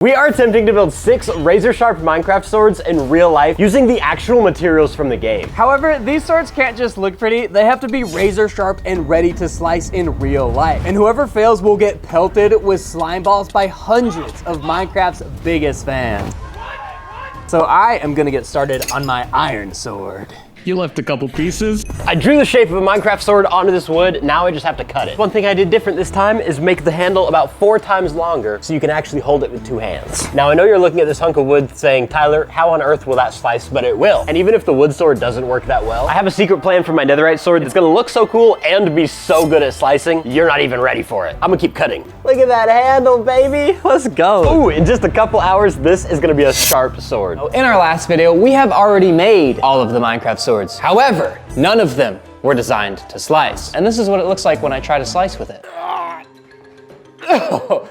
We are attempting to build 6 razor-sharp Minecraft swords in real life using the actual materials from the game. However, these swords can't just look pretty, they have to be razor sharp and ready to slice in real life. And whoever fails will get pelted with slime balls by hundreds of Minecraft's biggest fans. So I am gonna get started on my iron sword. You left a couple pieces. I drew the shape of a Minecraft sword onto this wood, now I just have to cut it. One thing I did different this time is make the handle about 4 times longer so you can actually hold it with 2 hands. Now I know you're looking at this hunk of wood saying, Tyler, how on earth will that slice? But it will. And even if the wood sword doesn't work that well, I have a secret plan for my Netherite sword that's gonna look so cool and be so good at slicing, you're not even ready for it. I'm gonna keep cutting. Look at that handle, baby. Let's go. Ooh, in just a couple hours, this is gonna be a sharp sword. In our last video, we have already made all of the Minecraft swords. However, none of them were designed to slice. And this is what it looks like when I try to slice with it. Oh,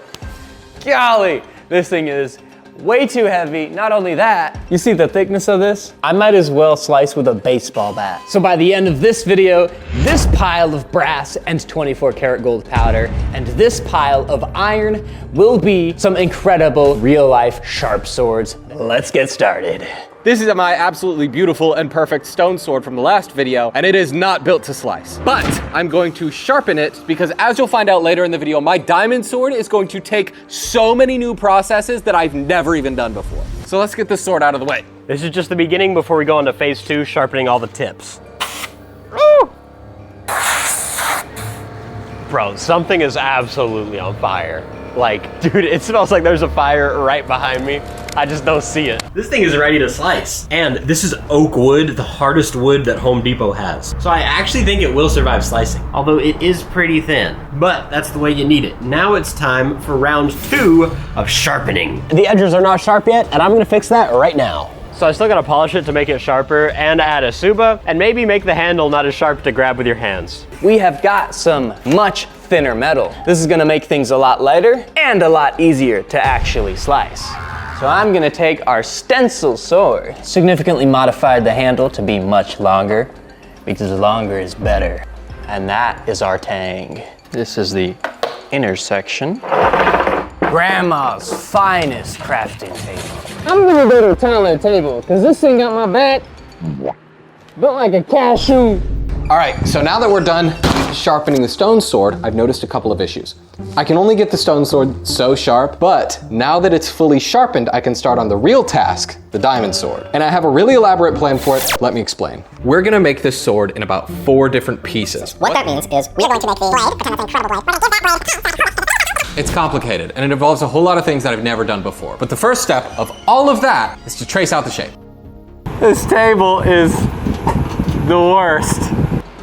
golly, this thing is way too heavy. Not only that, you see the thickness of this? I might as well slice with a baseball bat. So by the end of this video, this pile of brass and 24 karat gold powder and this pile of iron will be some incredible real life sharp swords. Let's get started. This is my absolutely beautiful and perfect stone sword from the last video, and it is not built to slice. But I'm going to sharpen it because, as you'll find out later in the video, my diamond sword is going to take so many new processes that I've never even done before. So let's get this sword out of the way. This is just the beginning before we go on to phase 2, sharpening all the tips. Woo! Bro, something is absolutely on fire. Like, dude, it smells like there's a fire right behind me. I just don't see it. This thing is ready to slice. And this is oak wood, the hardest wood that Home Depot has. So I actually think it will survive slicing, although it is pretty thin. But that's the way you need it. Now it's time for round 2 of sharpening. The edges are not sharp yet, and I'm gonna fix that right now. So I still gotta polish it to make it sharper and add a suba, and maybe make the handle not as sharp to grab with your hands. We have got some much thinner metal. This is gonna make things a lot lighter and a lot easier to actually slice. So I'm gonna take our stencil sword, significantly modified the handle to be much longer because longer is better. And that is our tang. This is the inner section. Grandma's finest crafting table. I'm gonna go to a toilet table because this thing got my back built like a cashew. All right, so now that we're done sharpening the stone sword, I've noticed a couple of issues. I can only get the stone sword so sharp, but now that it's fully sharpened, I can start on the real task, the diamond sword. And I have a really elaborate plan for it. Let me explain. We're gonna make this sword in about 4 different pieces. What that means is we are going to make the blade, pretend it's an incredible blade. We're gonna give that blade. It's complicated, and it involves a whole lot of things that I've never done before. But the first step of all of that is to trace out the shape. This table is the worst.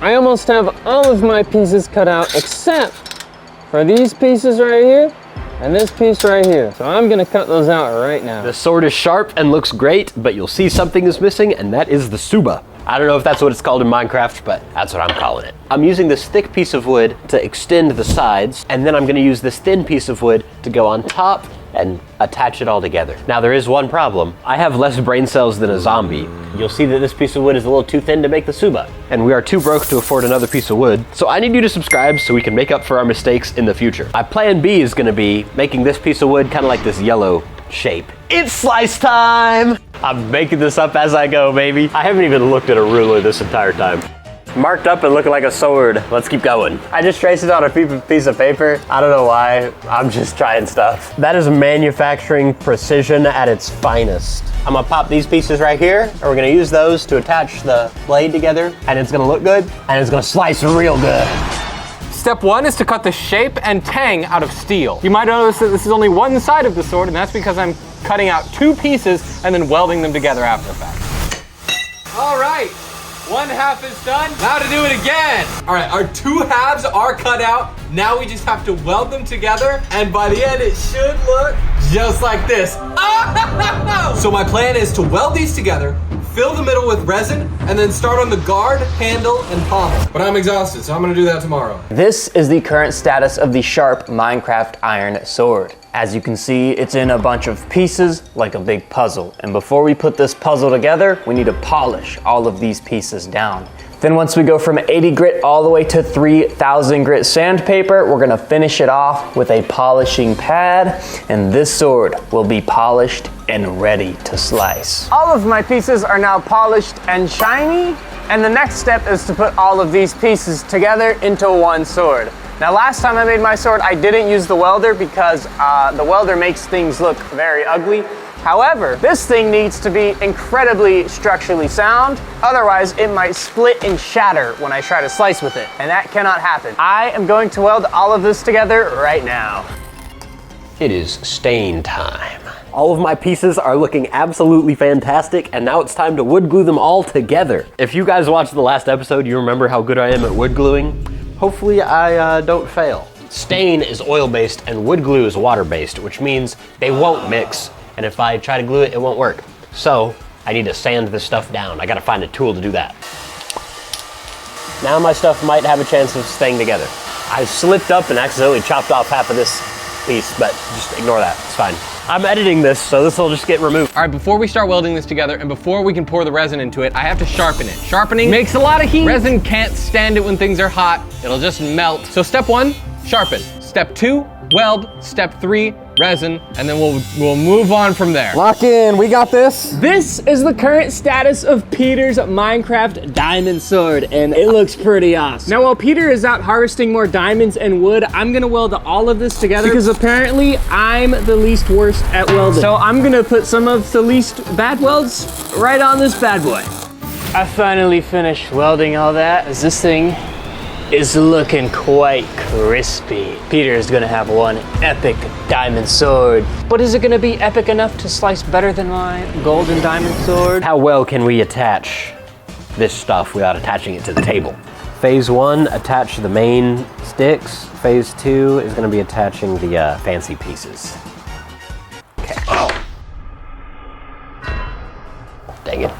I almost have all of my pieces cut out except for these pieces right here and this piece right here. So I'm gonna cut those out right now. The sword is sharp and looks great, but you'll see something is missing, and that is the suba. I don't know if that's what it's called in Minecraft, but that's what I'm calling it. I'm using this thick piece of wood to extend the sides, and then I'm gonna use this thin piece of wood to go on top and attach it all together. Now there is one problem. I have less brain cells than a zombie. You'll see that this piece of wood is a little too thin to make the suba, and we are too broke to afford another piece of wood. So I need you to subscribe so we can make up for our mistakes in the future. My plan B is gonna be making this piece of wood kind of like this yellow shape. It's slice time! I'm making this up as I go, baby. I haven't even looked at a ruler this entire time. Marked up and looking like a sword. Let's keep going. I just traced it on a piece of paper. I don't know why, I'm just trying stuff. That is manufacturing precision at its finest. I'm gonna pop these pieces right here, and we're gonna use those to attach the blade together, and it's gonna look good, and it's gonna slice real good. Step 1 is to cut the shape and tang out of steel. You might notice that this is only one side of the sword, and that's because I'm cutting out 2 pieces and then welding them together after the fact. All right. 1 half is done. Now to do it again. All right, our 2 halves are cut out. Now we just have to weld them together, and by the end, it should look just like this. Oh! So my plan is to weld these together, fill the middle with resin, and then start on the guard, handle, and pommel. But I'm exhausted, so I'm gonna do that tomorrow. This is the current status of the sharp Minecraft iron sword. As you can see, it's in a bunch of pieces like a big puzzle. And before we put this puzzle together, we need to polish all of these pieces down. Then once we go from 80 grit all the way to 3000 grit sandpaper, we're gonna finish it off with a polishing pad, and this sword will be polished and ready to slice. All of my pieces are now polished and shiny, and the next step is to put all of these pieces together into one sword. Now last time I made my sword, I didn't use the welder because the welder makes things look very ugly. However, this thing needs to be incredibly structurally sound, otherwise it might split and shatter when I try to slice with it, and that cannot happen. I am going to weld all of this together right now. It is stain time. All of my pieces are looking absolutely fantastic, and now it's time to wood glue them all together. If you guys watched the last episode, you remember how good I am at wood gluing. Hopefully I don't fail. Stain is oil-based and wood glue is water-based, which means they won't mix. And if I try to glue it, it won't work. So I need to sand this stuff down. I gotta find a tool to do that. Now my stuff might have a chance of staying together. I slipped up and accidentally chopped off half of this piece, but just ignore that, it's fine. I'm editing this, so this will just get removed. All right, before we start welding this together and before we can pour the resin into it, I have to sharpen it. Sharpening makes a lot of heat. Resin can't stand it when things are hot. It'll just melt. So step 1, sharpen. Step 2, weld. Step 3, resin, and then we'll move on from there. Lock in, we got this. This is the current status of Peter's Minecraft diamond sword, and it looks pretty awesome. Now, while Peter is out harvesting more diamonds and wood, I'm gonna weld all of this together because apparently I'm the least worst at welding. So I'm gonna put some of the least bad welds right on this bad boy. I finally finished welding all that, as this thing is looking quite crispy. Peter is gonna have one epic diamond sword. But is it gonna be epic enough to slice better than my golden diamond sword? How well can we attach this stuff without attaching it to the table? Phase 1, attach the main sticks. Phase 2 is gonna be attaching the fancy pieces. Okay. Oh. Dang it.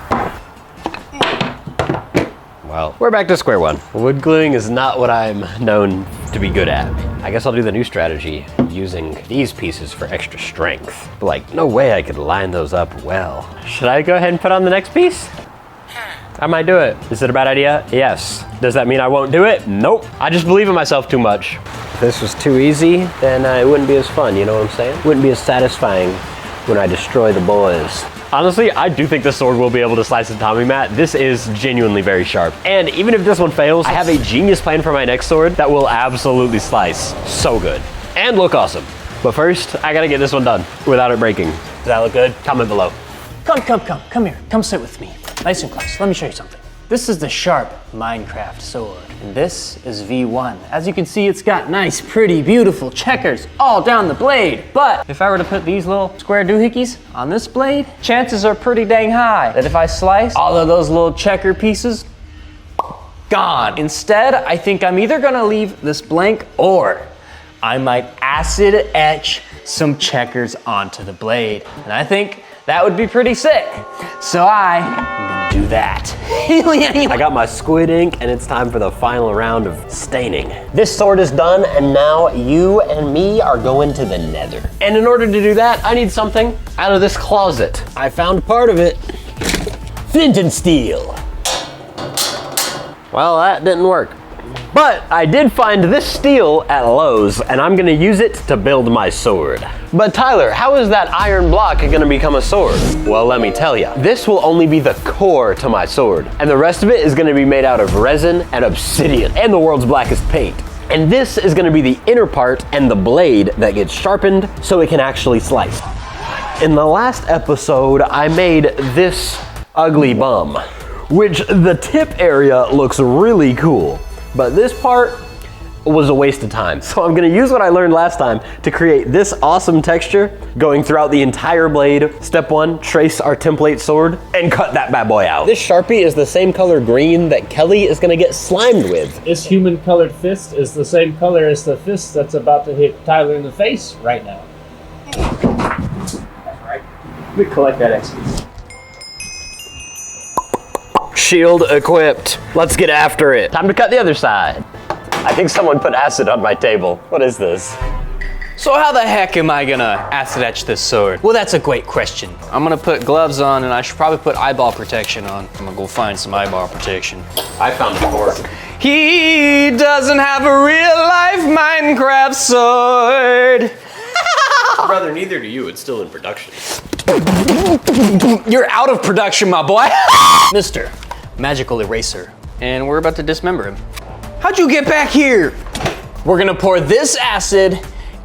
Well, we're back to square one. Wood gluing is not what I'm known to be good at. I guess I'll do the new strategy, using these pieces for extra strength. But like, no way I could line those up well. Should I go ahead and put on the next piece? I might do it. Is it a bad idea? Yes. Does that mean I won't do it? Nope. I just believe in myself too much. If this was too easy, then it wouldn't be as fun, you know what I'm saying? Wouldn't be as satisfying when I destroy the boys. Honestly, I do think this sword will be able to slice a Tatami mat. This is genuinely very sharp. And even if this one fails, I have a genius plan for my next sword that will absolutely slice so good and look awesome. But first, I gotta get this one done without it breaking. Does that look good? Comment below. Come here. Come sit with me. Nice and close. Let me show you something. This is the Sharp Minecraft sword, and this is V1. As you can see, it's got nice, pretty, beautiful checkers all down the blade. But if I were to put these little square doohickeys on this blade, chances are pretty dang high that if I slice all of those little checker pieces, gone. Instead, I think I'm either gonna leave this blank or I might acid etch some checkers onto the blade. And I think that would be pretty sick. So I'm gonna do that. I got my squid ink and it's time for the final round of staining. This sword is done and now you and me are going to the Nether. And in order to do that, I need something out of this closet. I found part of it. Flint and steel. Well, that didn't work. But I did find this steel at Lowe's and I'm gonna use it to build my sword. But Tyler, how is that iron block gonna become a sword? Well, let me tell you. This will only be the core to my sword, and the rest of it is gonna be made out of resin and obsidian and the world's blackest paint. And this is gonna be the inner part and the blade that gets sharpened so it can actually slice. In the last episode, I made this ugly bum, which the tip area looks really cool. But this part was a waste of time. So I'm gonna use what I learned last time to create this awesome texture going throughout the entire blade. Step 1, trace our template sword and cut that bad boy out. This Sharpie is the same color green that Kelly is gonna get slimed with. This human colored fist is the same color as the fist that's about to hit Tyler in the face right now. Let me collect that XP. Shield equipped. Let's get after it. Time to cut the other side. I think someone put acid on my table. What is this? So how the heck am I gonna acid etch this sword? Well, that's a great question. I'm gonna put gloves on, and I should probably put eyeball protection on. I'm gonna go find some eyeball protection. I found a fork. He doesn't have a real life Minecraft sword. Brother, neither do you. It's still in production. You're out of production, my boy. Mr. Magical Eraser. And we're about to dismember him. How'd you get back here? We're gonna pour this acid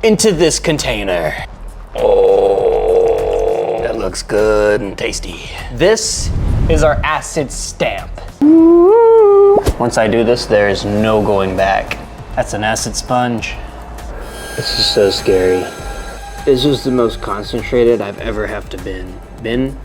into this container. Oh, that looks good and tasty. This is our acid stamp. Once I do this, there is no going back. That's an acid sponge. This is so scary. This is the most concentrated I've ever have to been.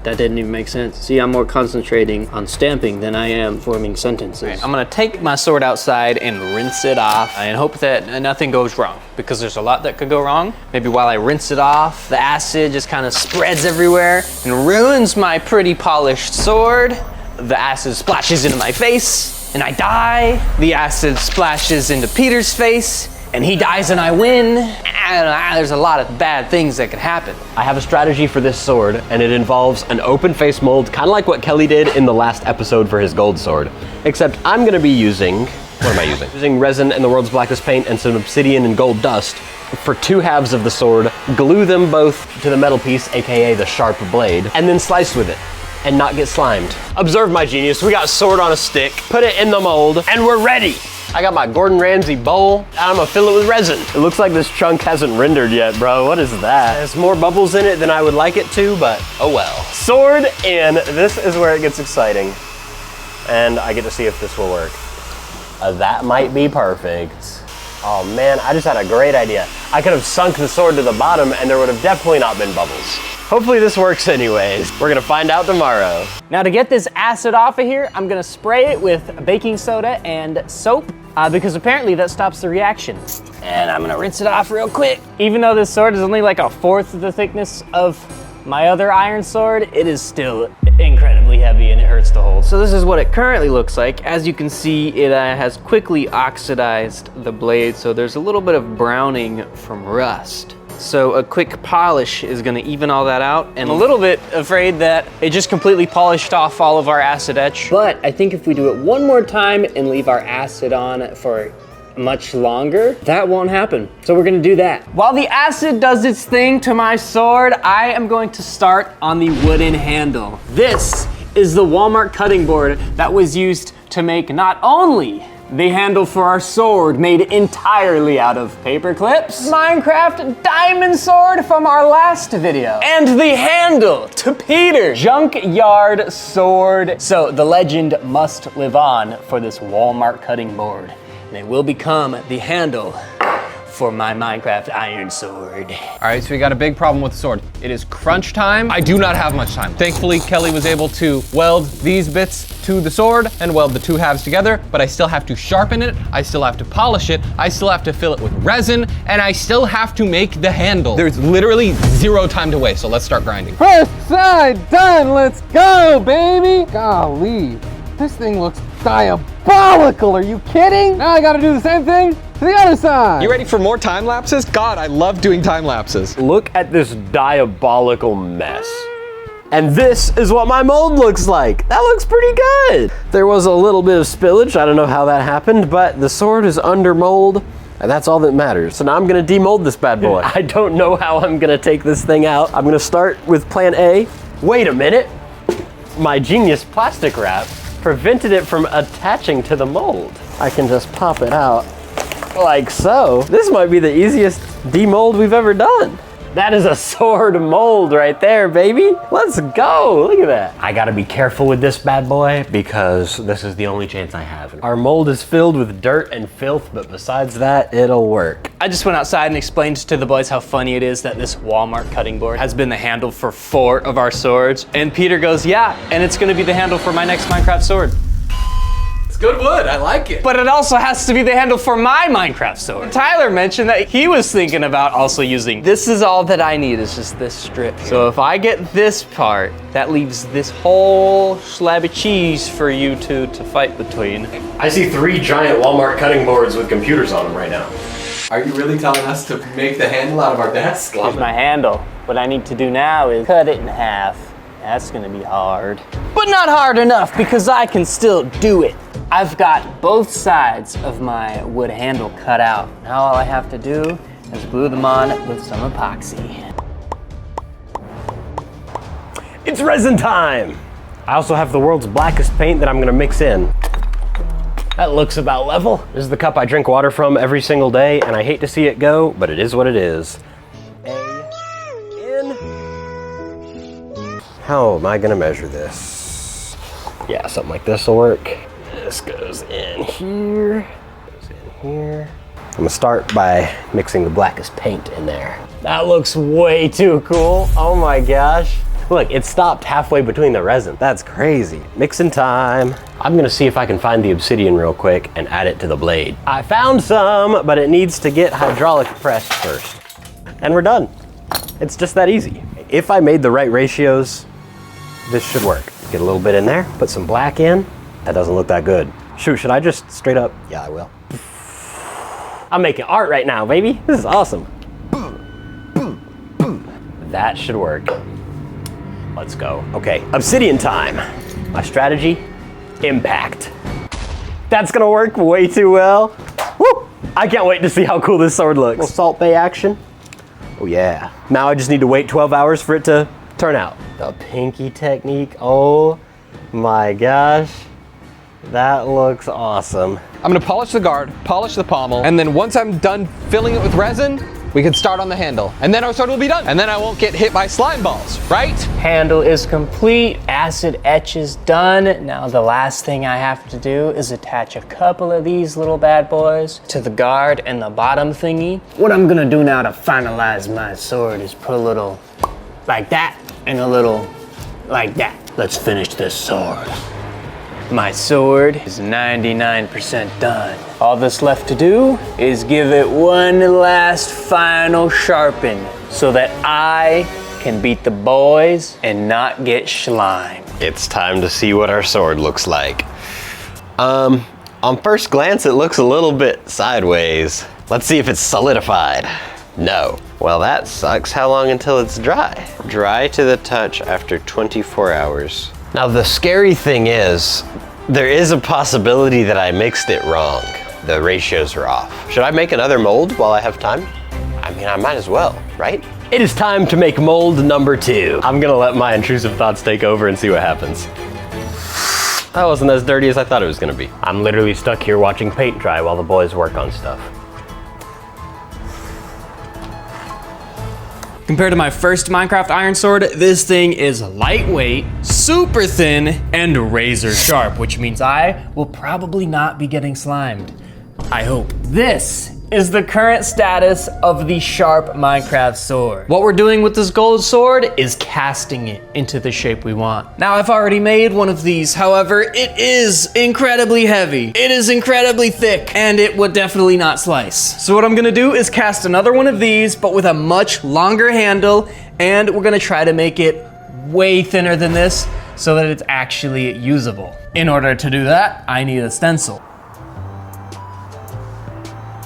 That didn't even make sense. See, I'm more concentrating on stamping than I am forming sentences. Right, I'm gonna take my sword outside and rinse it off and hope that nothing goes wrong, because there's a lot that could go wrong. Maybe while I rinse it off, the acid just kind of spreads everywhere and ruins my pretty polished sword. The acid splashes into my face and I die. The acid splashes into Peter's face and he dies and I win. There's a lot of bad things that can happen. I have a strategy for this sword, and it involves an open face mold, kind of like what Kelly did in the last episode for his gold sword. Except I'm gonna be using, what am I using? Using resin and the world's blackest paint and some obsidian and gold dust for 2 halves of the sword, glue them both to the metal piece, AKA the sharp blade, and then slice with it and not get slimed. Observe my genius. We got sword on a stick, put it in the mold, and we're ready. I got my Gordon Ramsay bowl, and I'm gonna fill it with resin. It looks like this chunk hasn't rendered yet, bro. What is that? There's more bubbles in it than I would like it to, but oh well. Sword in. This is where it gets exciting. And I get to see if this will work. That might be perfect. Oh man, I just had a great idea. I could have sunk the sword to the bottom and there would have definitely not been bubbles. Hopefully this works anyways. We're gonna find out tomorrow. Now to get this acid off of here, I'm gonna spray it with baking soda and soap because apparently that stops the reaction. And I'm gonna rinse it off real quick. Even though this sword is only like 1/4 of the thickness of my other iron sword, it is still incredibly heavy and it hurts to hold. So this is what it currently looks like. As you can see, it has quickly oxidized the blade, so there's a little bit of browning from rust. So a quick polish is gonna even all that out, and a little bit afraid that it just completely polished off all of our acid etch. But I think if we do it one more time and leave our acid on for much longer, that won't happen. So we're gonna do that. While the acid does its thing to my sword, I am going to start on the wooden handle. This is the Walmart cutting board that was used to make not only the handle for our sword made entirely out of paper clips, Minecraft diamond sword from our last video, and the handle to Peter's junkyard sword. So the legend must live on for this Walmart cutting board, and it will become the handle for my Minecraft iron sword. All right, so we got a big problem with the sword. It is crunch time. I do not have much time. Thankfully, Kelly was able to weld these bits to the sword and weld the 2 halves together, but I still have to sharpen it, I still have to polish it, I still have to fill it with resin, and I still have to make the handle. There's literally 0 time to waste, so let's start grinding. First side done, let's go, baby! Golly, this thing looks diabolical, are you kidding? Now I gotta do the same thing to the other side. You ready for more time lapses? God, I love doing time lapses. Look at this diabolical mess. And this is what my mold looks like. That looks pretty good. There was a little bit of spillage. I don't know how that happened, but the sword is under mold, and that's all that matters. So now I'm gonna demold this bad boy. I don't know how I'm gonna take this thing out. I'm gonna start with plan A. Wait a minute. My genius plastic wrap prevented it from attaching to the mold. I can just pop it out like so. This might be the easiest demold we've ever done. That is a sword mold right there, baby. Let's go, look at that. I gotta be careful with this bad boy because this is the only chance I have. Our mold is filled with dirt and filth, but besides that, it'll work. I just went outside and explained to the boys how funny it is that this Walmart cutting board has been the handle for 4 of our swords. And Peter goes, yeah, and it's gonna be the handle for my next Minecraft sword. It's good wood, I like it. But it also has to be the handle for my Minecraft sword. Tyler mentioned that he was thinking about also using, this is all that I need is just this strip. So if I get this part, that leaves this whole slab of cheese for you two to fight between. I see 3 giant Walmart cutting boards with computers on them right now. Are you really telling us to make the handle out of our desk? Here's my handle. What I need to do now is cut it in half. That's gonna be hard. But not hard enough because I can still do it. I've got both sides of my wood handle cut out. Now all I have to do is glue them on with some epoxy. It's resin time! I also have the world's blackest paint that I'm gonna mix in. That looks about level. This is the cup I drink water from every single day, and I hate to see it go, but it is what it is. In. How am I gonna measure this? Yeah, something like this will work. This goes in here, goes in here. I'm gonna start by mixing the blackest paint in there. That looks way too cool. Oh my gosh. Look, it stopped halfway between the resin. That's crazy. Mixing time. I'm gonna see if I can find the obsidian real quick and add it to the blade. I found some, but it needs to get hydraulic pressed first. And we're done. It's just that easy. If I made the right ratios, this should work. Get a little bit in there, put some black in. That doesn't look that good. Shoot, should I just straight up? Yeah, I will. I'm making art right now, baby. This is awesome. That should work. Let's go. Okay, obsidian time. My strategy, impact. That's gonna work way too well. Woo! I can't wait to see how cool this sword looks. Little Salt Bay action. Oh yeah. Now I just need to wait 12 hours for it to turn out. The pinky technique, oh my gosh. That looks awesome. I'm gonna polish the guard, polish the pommel, and then once I'm done filling it with resin, we can start on the handle. And then our sword will be done. And then I won't get hit by slime balls, right? Handle is complete, acid etch is done. Now the last thing I have to do is attach a couple of these little bad boys to the guard and the bottom thingy. What I'm gonna do now to finalize my sword is put a little like that and a little like that. Let's finish this sword. My sword is 99% done. All that's left to do is give it one last final sharpen so that I can beat the boys and not get slime. It's time to see what our sword looks like. On first glance, it looks a little bit sideways. Let's see if it's solidified. No. Well, that sucks. How long until it's dry? Dry to the touch after 24 hours. Now, the scary thing is, there is a possibility that I mixed it wrong. The ratios are off. Should I make another mold while I have time? I mean, I might as well, right? It is time to make mold number 2. I'm gonna let my intrusive thoughts take over and see what happens. That wasn't as dirty as I thought it was gonna be. I'm literally stuck here watching paint dry while the boys work on stuff. Compared to my first Minecraft iron sword, this thing is lightweight, super thin, and razor sharp, which means I will probably not be getting slimed. I hope. This is the current status of the sharp Minecraft sword. What we're doing with this gold sword is casting it into the shape we want. Now, I've already made one of these, however, it is incredibly heavy, it is incredibly thick, and it would definitely not slice. So what I'm gonna do is cast another one of these, but with a much longer handle, and we're gonna try to make it way thinner than this so that it's actually usable. In order to do that, I need a stencil.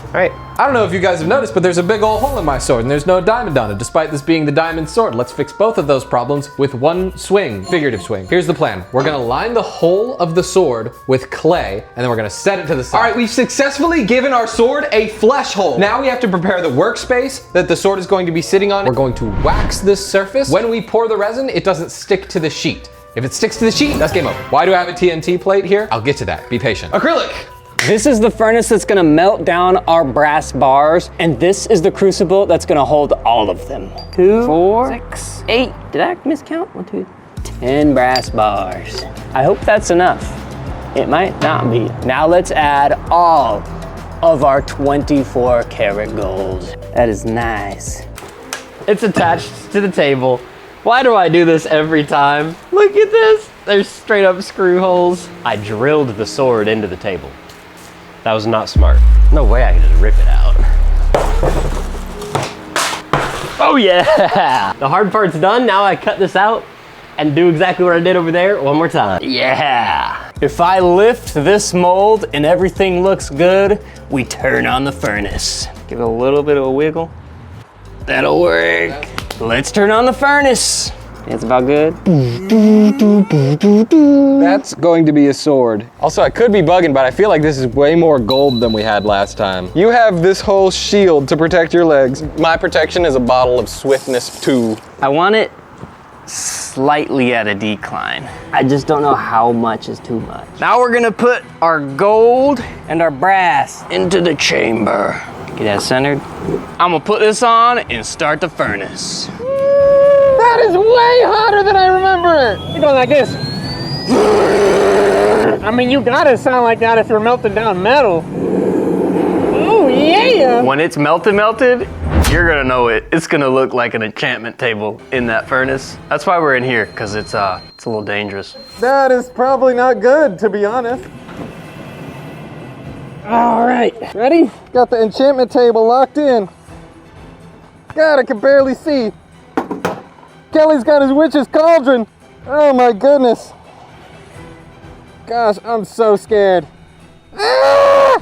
All right. I don't know if you guys have noticed, but there's a big old hole in my sword and there's no diamond on it, despite this being the diamond sword. Let's fix both of those problems with one swing, figurative swing. Here's the plan. We're gonna line the whole of the sword with clay, and then we're gonna set it to the side. All right, we've successfully given our sword a flesh hole. Now we have to prepare the workspace that the sword is going to be sitting on. We're going to wax this surface. When we pour the resin, it doesn't stick to the sheet. If it sticks to the sheet, that's game over. Why do I have a TNT plate here? I'll get to that, be patient. Acrylic. This is the furnace that's gonna melt down our brass bars, and this is the crucible that's gonna hold all of them. 2, 4, 6, 8. Did I miscount? 1, 2, 10 brass bars. I hope that's enough. It might not be. Now let's add all of our 24 karat gold. That is nice. It's attached to the table. Why do I do this every time? Look at this. There's straight up screw holes. I drilled the sword into the table. That was not smart. No way I could just rip it out. Oh yeah! The hard part's done. Now I cut this out and do exactly what I did over there one more time. Yeah! If I lift this mold and everything looks good, we turn on the furnace. Give it a little bit of a wiggle. That'll work. Let's turn on the furnace. It's about good. That's going to be a sword. Also, I could be bugging, but I feel like this is way more gold than we had last time. You have this whole shield to protect your legs. My protection is a bottle of Swiftness 2. I want it slightly at a decline. I just don't know how much is too much. Now we're gonna put our gold and our brass into the chamber. Get that centered. I'm gonna put this on and start the furnace. That is way hotter than I remember it. It goes like this. I mean, you gotta sound like that if you're melting down metal. Oh, yeah. When it's melted, you're gonna know it. It's gonna look like an enchantment table in that furnace. That's why we're in here, because it's a little dangerous. That is probably not good, to be honest. All right, ready? Got the enchantment table locked in. God, I can barely see. Kelly's got his witch's cauldron. Oh my goodness. Gosh, I'm so scared. Ah!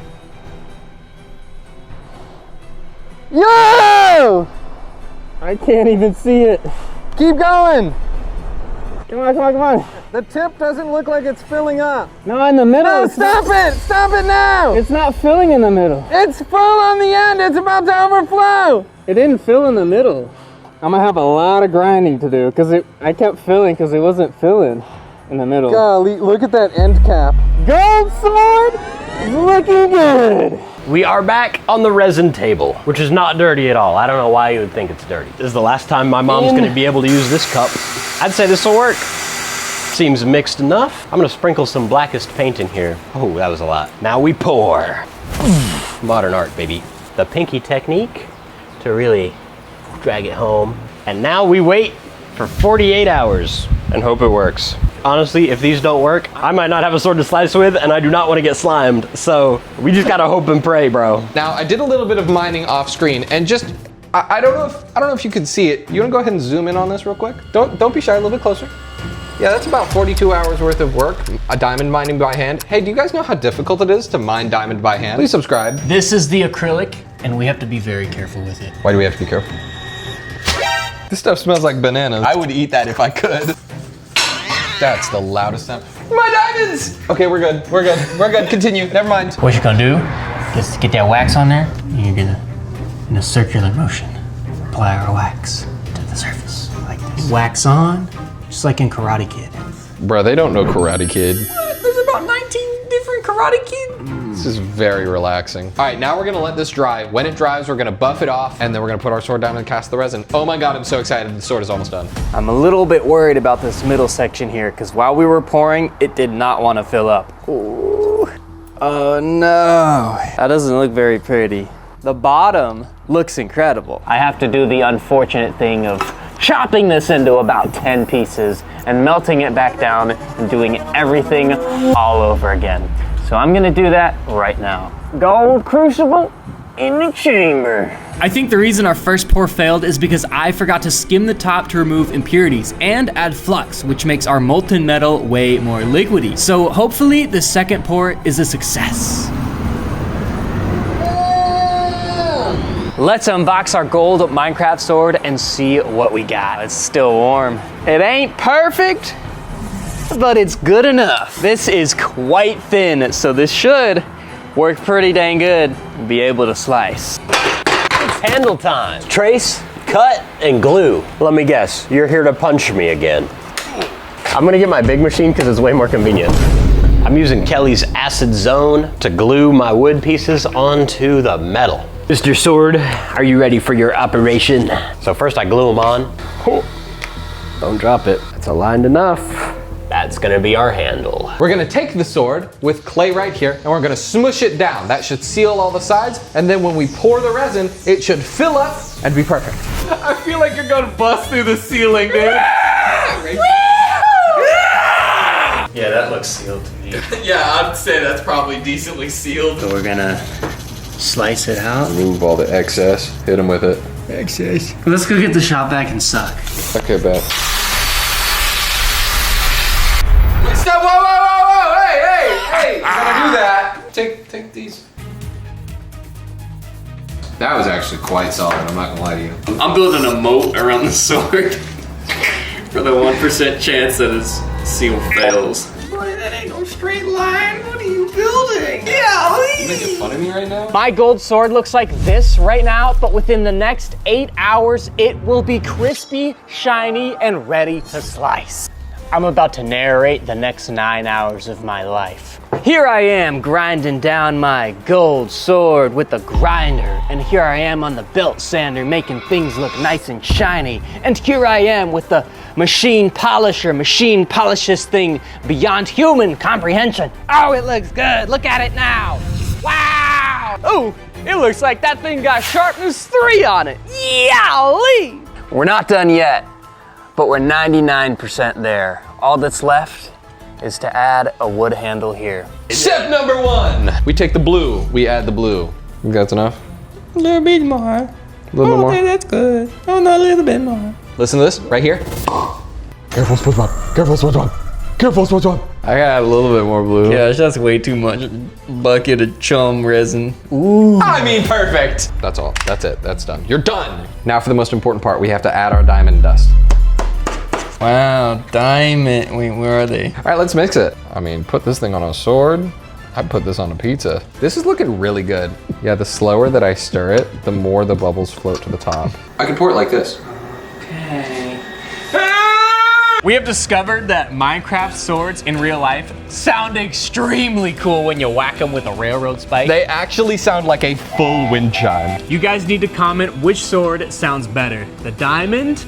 Yo! I can't even see it. Keep going. Come on, come on, come on. The tip doesn't look like it's filling up. No, in the middle. No, stop it! Stop it now! It's not filling in the middle. It's full on the end. It's about to overflow. It didn't fill in the middle. I'm gonna have a lot of grinding to do because I kept filling because it wasn't filling in the middle. Golly, look at that end cap. Gold sword is looking good. We are back on the resin table, which is not dirty at all. I don't know why you would think it's dirty. This is the last time my mom's gonna be able to use this cup. I'd say this will work. Seems mixed enough. I'm gonna sprinkle some blackest paint in here. Oh, that was a lot. Now we pour. Modern art, baby. The pinky technique to really drag it home. And now we wait for 48 hours and hope it works. Honestly, if these don't work, I might not have a sword to slice with, and I do not want to get slimed. So we just gotta hope and pray, bro. Now, I did a little bit of mining off screen, and just I don't know if you can see it. You wanna go ahead and zoom in on this real quick? Don't be shy, a little bit closer. Yeah, that's about 42 hours worth of work, a diamond mining by hand. Hey, do you guys know how difficult it is to mine diamond by hand? Please subscribe. This is the acrylic, and we have to be very careful with it. Why do we have to be careful? This stuff smells like bananas. I would eat that if I could. That's the loudest sound. My diamonds! Okay, we're good. Continue, never mind. What you're gonna do is get that wax on there, and you're gonna, in a circular motion, apply our wax to the surface, like this. Wax on, just like in Karate Kid. Bro, they don't know Karate Kid. What? There's about 19 different Karate Kids? This is very relaxing. All right, now we're gonna let this dry. When it dries, we're gonna buff it off, and then we're gonna put our sword down and cast the resin. Oh my God, I'm so excited. The sword is almost done. I'm a little bit worried about this middle section here because while we were pouring, it did not want to fill up. Ooh. Oh no. That doesn't look very pretty. The bottom looks incredible. I have to do the unfortunate thing of chopping this into about 10 pieces and melting it back down and doing everything all over again. So I'm gonna do that right now. Gold crucible in the chamber. I think the reason our first pour failed is because I forgot to skim the top to remove impurities and add flux, which makes our molten metal way more liquidy. So hopefully the second pour is a success. Let's unbox our gold Minecraft sword and see what we got. It's still warm. It ain't perfect, but it's good enough. This is quite thin, so this should work pretty dang good and be able to slice. It's handle time. Trace, cut, and glue. Let me guess, you're here to punch me again. I'm gonna get my big machine because it's way more convenient. I'm using Kelly's acid zone to glue my wood pieces onto the metal. Mr. Sword, are you ready for your operation? So first I glue them on. Don't drop it. It's aligned enough. That's gonna be our handle. We're gonna take the sword with clay right here, and we're gonna smush it down. That should seal all the sides, and then when we pour the resin, it should fill up and be perfect. I feel like you're gonna bust through the ceiling, dude. Yeah, that looks sealed to me. Yeah, I'd say that's probably decently sealed. So we're gonna slice it out. Remove all the excess. Hit him with it. Excess. Let's go get the shop vac and suck. Okay, bet. Stop! Whoa! Hey! You gotta do that. Take these. That was actually quite solid, I'm not gonna lie to you. I'm building a moat around the sword for the 1% chance that his seal fails. Boy, that ain't no straight line. What are you building? Yeah, You making fun of me right now? My gold sword looks like this right now, but within the next 8 hours, it will be crispy, shiny, and ready to slice. I'm about to narrate the next 9 hours of my life. Here I am grinding down my gold sword with the grinder, and here I am on the belt sander making things look nice and shiny, and here I am with the machine polisher, machine polishes thing beyond human comprehension. Oh, it looks good, look at it now. Wow! Oh, it looks like that thing got sharpness 3 on it. Yowlee! We're not done yet, but we're 99% there. All that's left is to add a wood handle here. Step number 1. We take the blue, we add the blue. You think that's enough? a little bit more. A little bit more? Okay, that's good. Oh, no, a little bit more. Listen to this, right here. Careful, SpongeBob. Careful, SpongeBob. Careful, SpongeBob. I gotta add a little bit more blue. Yeah, that's way too much bucket of chum resin. Ooh. I mean, perfect. That's all, that's it, that's done. You're done. Now for the most important part, we have to add our diamond dust. Wow, diamond. Wait, where are they? All right, let's mix it. I mean, put this thing on a sword. I'd put this on a pizza. This is looking really good. Yeah, the slower that I stir it, the more the bubbles float to the top. I can pour it like this. Okay. We have discovered that Minecraft swords in real life sound extremely cool when you whack them with a railroad spike. They actually sound like a full wind chime. You guys need to comment which sword sounds better, the diamond?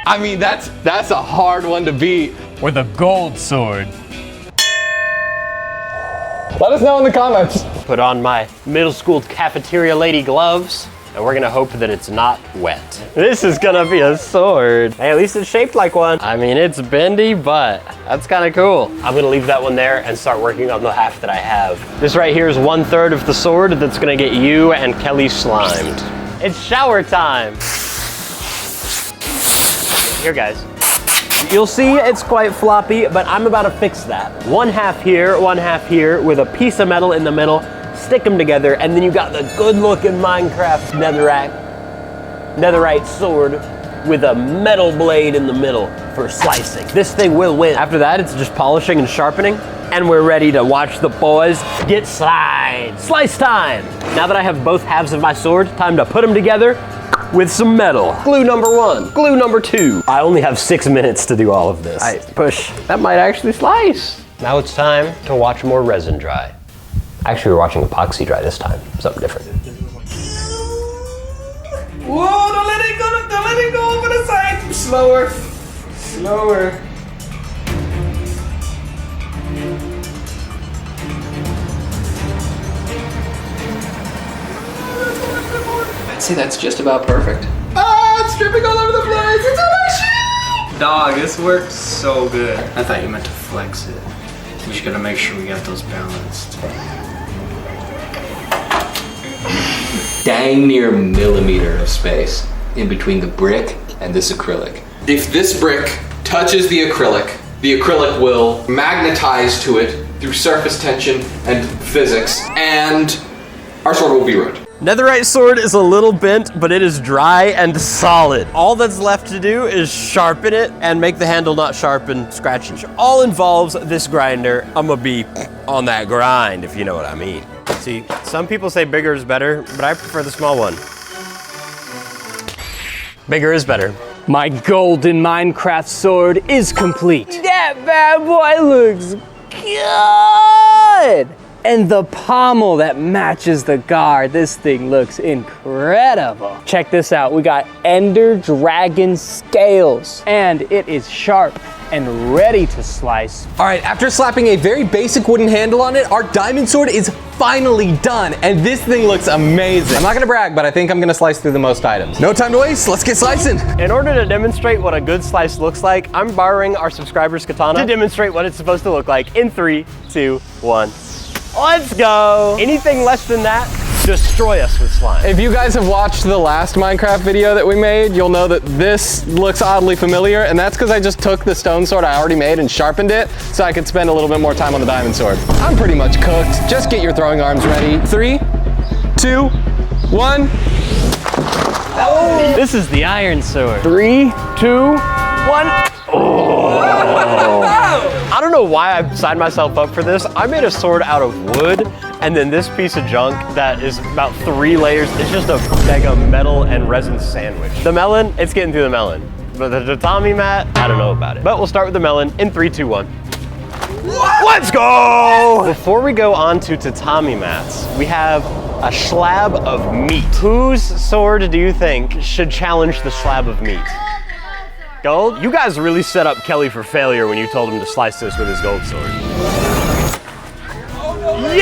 I mean, that's a hard one to beat. Or the gold sword. Let us know in the comments. Put on my middle school cafeteria lady gloves, and we're gonna hope that it's not wet. This is gonna be a sword. Hey, at least it's shaped like one. I mean, it's bendy, but that's kind of cool. I'm gonna leave that one there and start working on the half that I have. This right here is 1/3 of the sword that's gonna get you and Kelly slimed. It's shower time. Here, guys. You'll see it's quite floppy, but I'm about to fix that. 1/2 here, 1/2 here, with a piece of metal in the middle, stick them together, and then you got the good looking Minecraft Netherite sword with a metal blade in the middle for slicing. This thing will win. After that, it's just polishing and sharpening, and we're ready to watch the boys get sliced. Slice time! Now that I have both halves of my sword, time to put them together with some metal. Glue number 1, glue number 2. I only have 6 minutes to do all of this. I push. That might actually slice. Now it's time to watch more resin dry. Actually, we're watching epoxy dry this time. Something different. Whoa, don't let it go, don't let it go over the side. Slower, slower. I'd say that's just about perfect. Ah, it's dripping all over the place. It's on my shoe. Dog, this works so good. I thought you meant to flex it. We just gotta make sure we got those balanced. Dang near a millimeter of space in between the brick and this acrylic. If this brick touches the acrylic will magnetize to it through surface tension and physics, and our sword will be ruined. Netherite sword is a little bent, but it is dry and solid. All that's left to do is sharpen it and make the handle not sharp and scratchy. Which all involves this grinder. I'm gonna be on that grind, if you know what I mean. See, some people say bigger is better, but I prefer the small one. Bigger is better. My golden Minecraft sword is complete. That bad boy looks good. And the pommel that matches the guard, this thing looks incredible. Check this out, we got Ender Dragon scales, and it is sharp and ready to slice. All right, after slapping a very basic wooden handle on it, our diamond sword is finally done, and this thing looks amazing. I'm not gonna brag, but I think I'm gonna slice through the most items. No time to waste, let's get slicing. In order to demonstrate what a good slice looks like, I'm borrowing our subscriber's katana to demonstrate what it's supposed to look like in 3, 2, 1. Let's go. Anything less than that, destroy us with slime. If you guys have watched the last Minecraft video that we made, you'll know that this looks oddly familiar, and that's because I just took the stone sword I already made and sharpened it so I could spend a little bit more time on the diamond sword. I'm pretty much cooked. Just get your throwing arms ready. 3, 2, 1. This is the iron sword. 3, 2, 1. I don't know why I signed myself up for this. I made a sword out of wood, and then this piece of junk that is about 3 layers. It's just a mega metal and resin sandwich. The melon, it's getting through the melon. But the tatami mat, I don't know about it. But we'll start with the melon in 3, 2, 1. Let's go! Before we go on to tatami mats, we have a slab of meat. Whose sword do you think should challenge the slab of meat? Gold? You guys really set up Kelly for failure when you told him to slice this with his gold sword. Wait,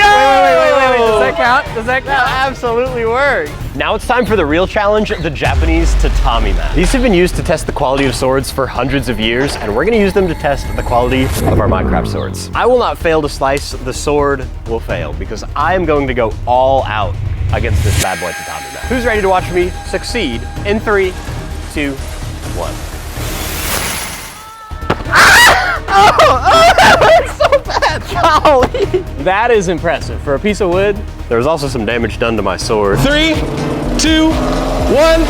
does that count? Does that count? That absolutely worked. Now it's time for the real challenge, the Japanese tatami mat. These have been used to test the quality of swords for hundreds of years, and we're gonna use them to test the quality of our Minecraft swords. I will not fail to slice, the sword will fail, because I am going to go all out against this bad boy tatami mat. Who's ready to watch me succeed in 3, 2, 1. That hurts so bad! Golly! That is impressive. For a piece of wood. There was also some damage done to my sword. 3, 2, 1.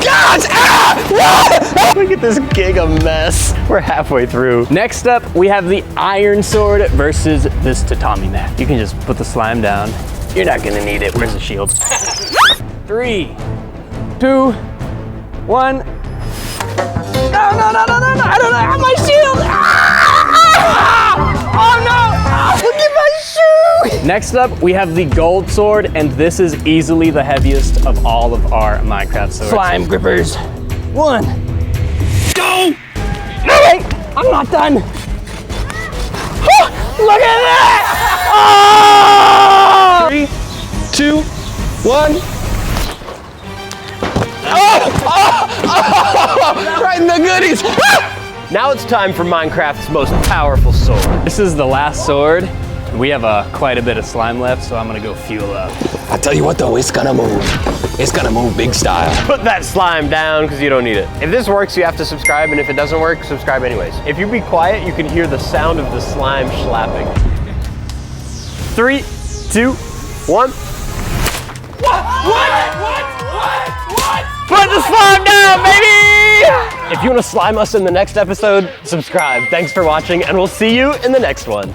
God! Ah! Look at this giga mess. We're halfway through. Next up, we have the iron sword versus this tatami mat. You can just put the slime down. You're not gonna need it. Where's the shield? 3, 2, 1. No, I don't have my shield! Oh no! Look at my shoe! Next up, we have the gold sword, and this is easily the heaviest of all of our Minecraft swords. Slime grippers. 1. Go! No, wait! I'm not done! Look at that! Oh! 3, 2, 1. Right in the goodies. Now it's time for Minecraft's most powerful sword. This is the last sword. We have quite a bit of slime left, so I'm gonna go fuel up. I tell you what though, it's gonna move. It's gonna move big style. Put that slime down because you don't need it. If this works, you have to subscribe, and if it doesn't work, subscribe anyways. If you be quiet, you can hear the sound of the slime slapping. 3, 2, 1. What? Put the slime down, baby! If you want to slime us in the next episode, subscribe. Thanks for watching, and we'll see you in the next one.